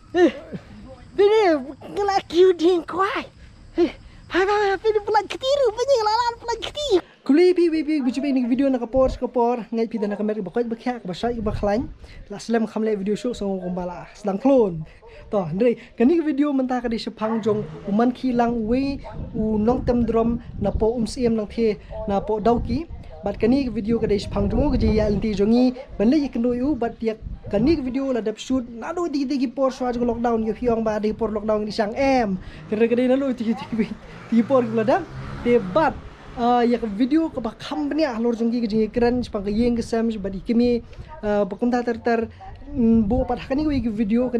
Bini ngelak kiuding kuai. Hai, bini pelan ketiru, bini ngelalan pelan ketiru. Kuli pi bicu ini video nak kapor ngai pi dan nak kamera bakal bakyak basai baklain. La selam kamle video show song kumbala sedang klon. Toh, Andre, kani video mentah kadi sepang jong uman kilang we u nong tem drum na po siem nang the na po dauki. Bat kani video kadi sepang jong ke ya inti jongi banle ikendo yu bat ya kani video la dap shoot nado digi por swaj lockdown yu hiong ba di por lockdown di sang em. Kadi nalo ti por gladam te bat ya video ke bakam bnia lor jonggi ke jingi keren sepang ke yeng ke sam badi kimi bakunta ter bo pat kani video ke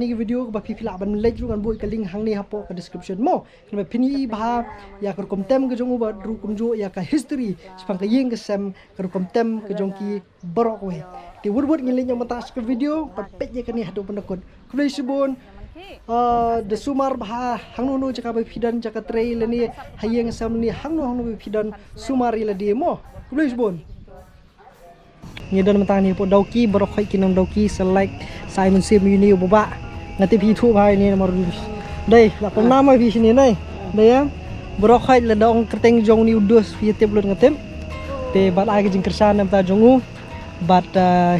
ba pipila ban lek ru kan bo ke link hang ni hapo ke description mo kan pini ba ya ke kom tem ke jongu ba ru kum jo ya ka history sepang ke yeng ke sam ke kom tem ke jongki borok we ti wur ngilin yang mata ke video pat pet je kani hadu penakut kulai sibon the sumar bah hangnu jaka ba pidan jaka trail ni hayeng sam ni hangnu pidan sumari la di mo kulai sibon ni dan mentang ni po dauki borok kinam dauki select Simon Sim Uni boba ngati pi thu bhai ni mar dai la pom nama pi sini nai dai ya borok la dong kerteng jong ni udus pi tep lut ngatem te bat ai ke jing kersan nam ta jongu bat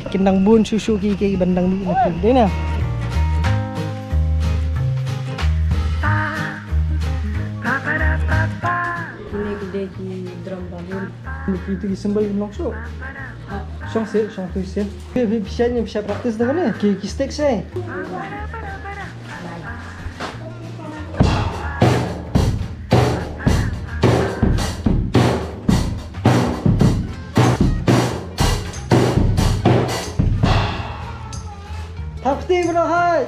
kindang bun susu ki bandang ni nak dai na ini gede di drum bangun itu sembel nok so Song tu se. Bisa praktis dengan ni. Ki steak saya. Pasti bro hai.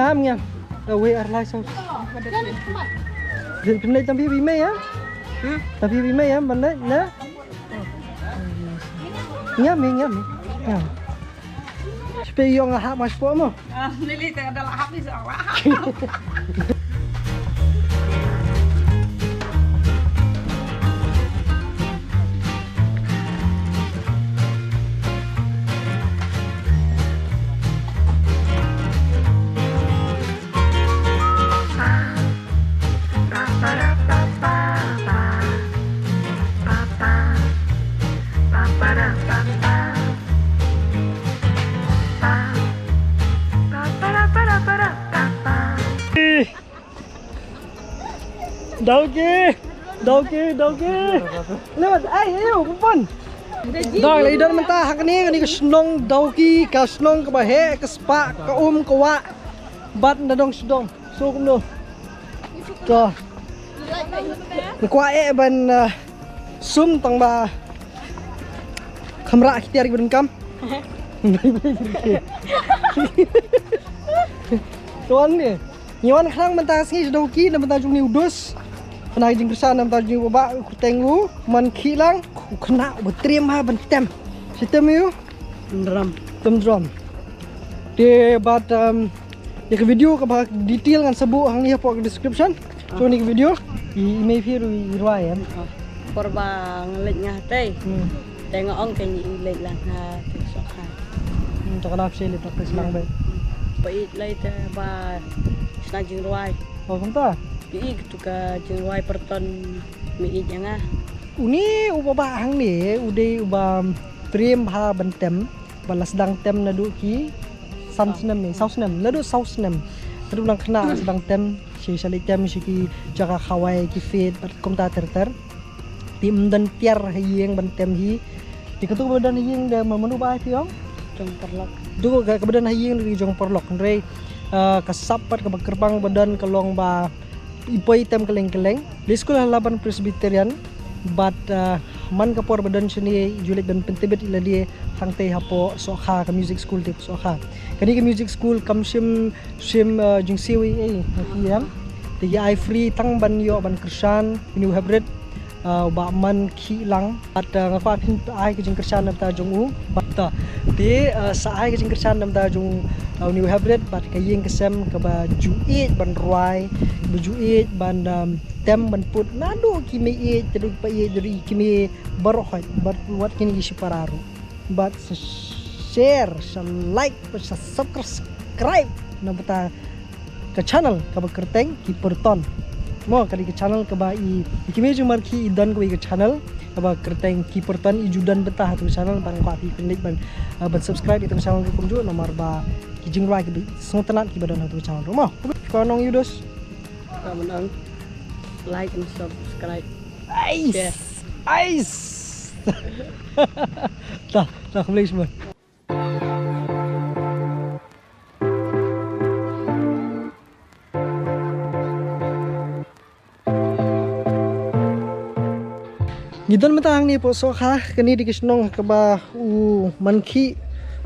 Ngam. We are like so. Jadi pendai tapi bime ya. Tapi bime ya pendai na. Ngam. Supaya yang hak mas po mo. Lili tak ada lahap ni seawak. Dauki. Lewat, ayo, pun. Doi, lidan mentah hak ni ke senong dauki, ke senong ke bahe, ke spa, ke ke wa. Bat nadong sedong. So kum do. To. Kwa ban sum tang ba. Kamera kita ri kam. Tuan ni. Nyawan khang mentah singi dauki dan mentah jung ni udus. Kena jing kersan nam ta jing baba tengu man khilang kena betrem ha bentem sistem yu drum de bat ya ke video ke detail ngan sebu hang ni po description so ni ke video email fi ruai ya Korba ngelit ngate tengok ong ke ni lek lang ha sok ha tak nak sel tak selang baik pait lai ta ba sna jing ruai oh konta Di gitu ka jengwai perton mi nga. Uni ubah hang ni udah ubah prem ha bentem balas dang tem na duki sausnem ni ladu sausnem ladu nang kena sedang tem si salik tem si ki jaga khawai ki fit kom ta ter tim dan tiar hayeng bentem hi diketu badan hayeng da menu ba fi ong Jong perlok. Du ka badan hayeng di jong perlok re kasapat ke gerbang badan kelong ba ipoi tem keleng-keleng di sekolah Laban Presbyterian bat man kapor badan sini julit dan pentebet ila dia hang teh hapo sokha ke music school tip sokha kani ke music school kam sim jing siwi yam tigi ai free tang ban yo ban kersan ini hybrid ba man khi lang at ngapa pin ai ke jing kersan nam ta jong u batta te sa ai ke jing kersan nam ta jong ni hybrid bat ke yeng kesem ke ba juit ban ruai bujuit ban tem ban put nado kimi e terus pa e dari kimi barohat buat kini gisi pararu but share like subscribe na bata ke channel ka kerteng ki perton mo kali ke channel ka ba i kimi jumar ki idan ko ke channel ka ba kerteng ki perton i judan betah tu channel ban ko api pendek ban subscribe itu channel ko kumju nomor ba ki jingrai ki sontanan ki badan tu channel mo ko nong yudos Kamu like and subscribe. Ice. Dah kembali semua. Gidan matang ni po sokha kani di kisnong kaba manki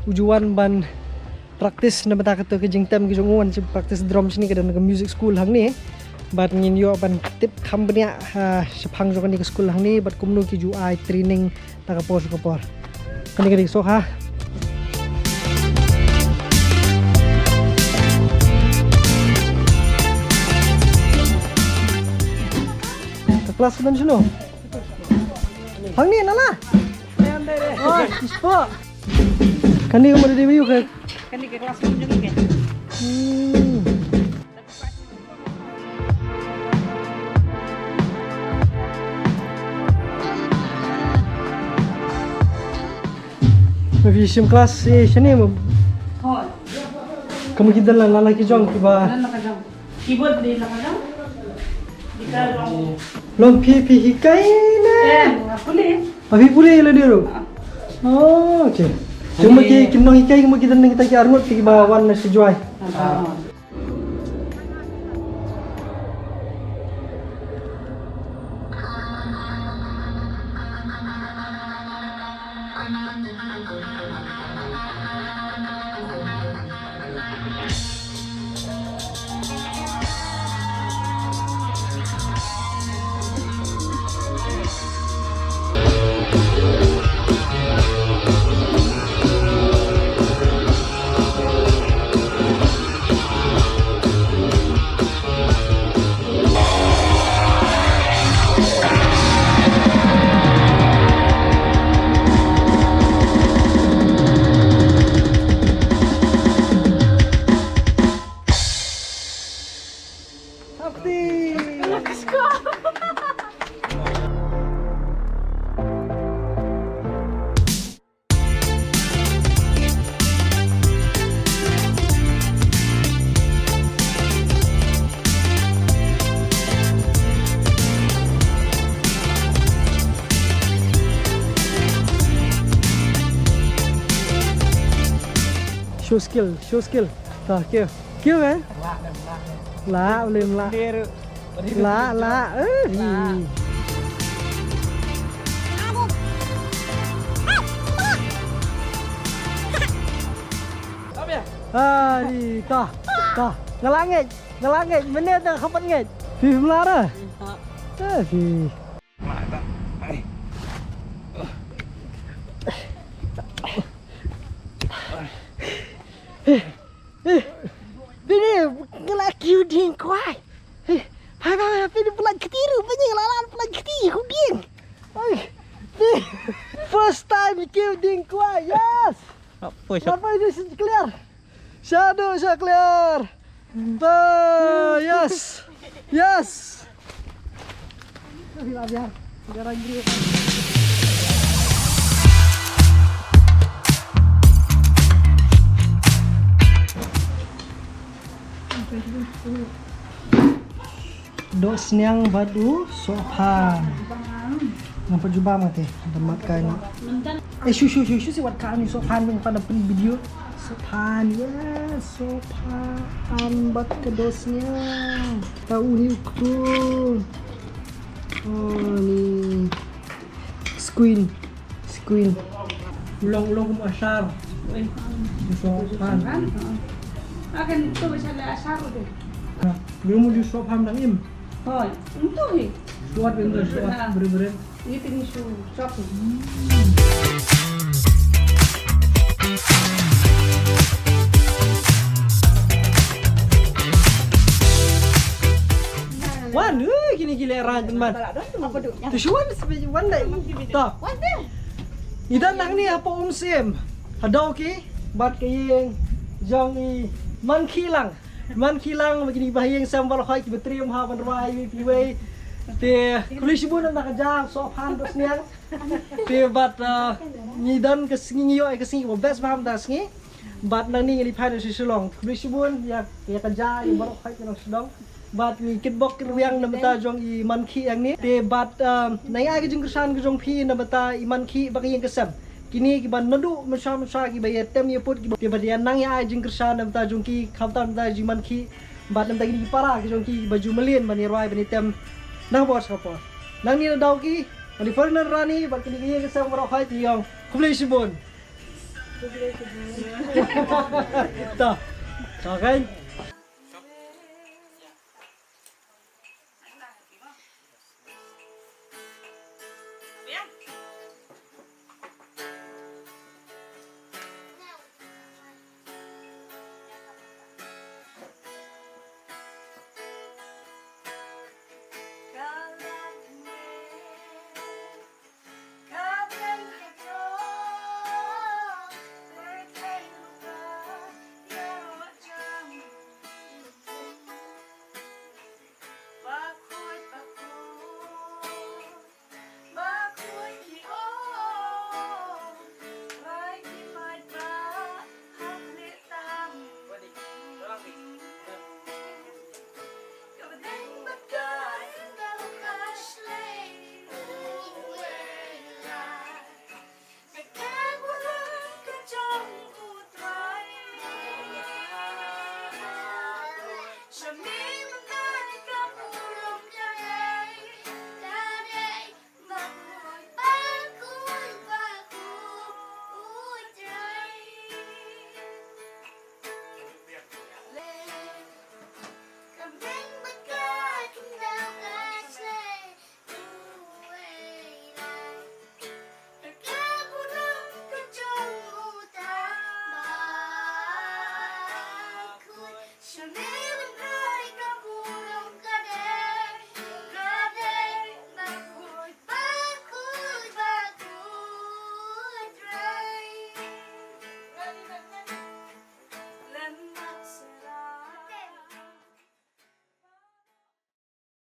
ujuan ban praktis na mata kato ke jingtem ke jonguan si praktis drum sini ke dan ke music school hang ni bat ngin yo ban tip company sepang jo kani ke school hang ni bat kumnu ki ju ai training ta kapor kani so ha kelas dan sino hang ni nala oh ispo kani ko mari review ke Kan di kelas kunjung ke. Sim kelas sini mo. Oh. Kamu kita lah lalaki jong kiba. Keyboard di lakajang. Di kalong. Long pi hikai na. Boleh. Boleh lah dia. Oh, okey. Cuma kinong hikai mo kita nang kita ki arngot ki bawan na sejuai. Show skill. Tah, kêu kan? La, boleh la. La. Di tah. Ngelangit. Menit dah kapan ngit? Fi melara. Fi. Bini ngelaki udin kuai. Hai, bini pulang ketiru, bini ngelalan pulang ketiru udin. First time kill udin kuai, yes. Apa ini clear? Shadow clear. Yes. Biar lagi. Dos niang badu sopan. Nampak jubah mati. Demat kain. Shu si wat kain sopan yang pada pun video. Sopan ya, sopan bat ke dosnya. Tahu ni ukur. Oh ni Squeen. Ulang-ulang kum asyar. Disopan. Akan itu bisa ada asar deh. Belum mau disopam nang im. Hoi, untuk ni. Suat bener suat beri-beri. Ini tinggi su, sok. Wan, gini giliran teman. Apa tu? Tu suan sebagai wan dai. Tak. Wan deh. Idan nang ni apa sim. Hadau ki bat kayeng jong i man kilang begini bahayang sambal khoi ki betrium ha ban rai piwe. Te kulis bun nak jang so han dos niang. Te bat ni dan ke singi yo ke singi best paham das ngi. Bat nang ni li phai si sulong. Kulis bun ya ka ja i bar khoi ki nang sedong. Bat ni kitbok riang na mata jong i manki yang ni te bat nai age jing kersan ke jong phi na mata i manki bagi yang kesam kini ki ban nadu mesam ki baye tem ye put ki te badian nang ya age jing kersan na mata jong ki khamta mata ji manki bat na tagi para ke jong ki baju melien bani roi bani tem nang bos kapor nang ni dau ki bani foreigner rani bat kini ki kesam ro khai ti yong kumle sibon ta ta kan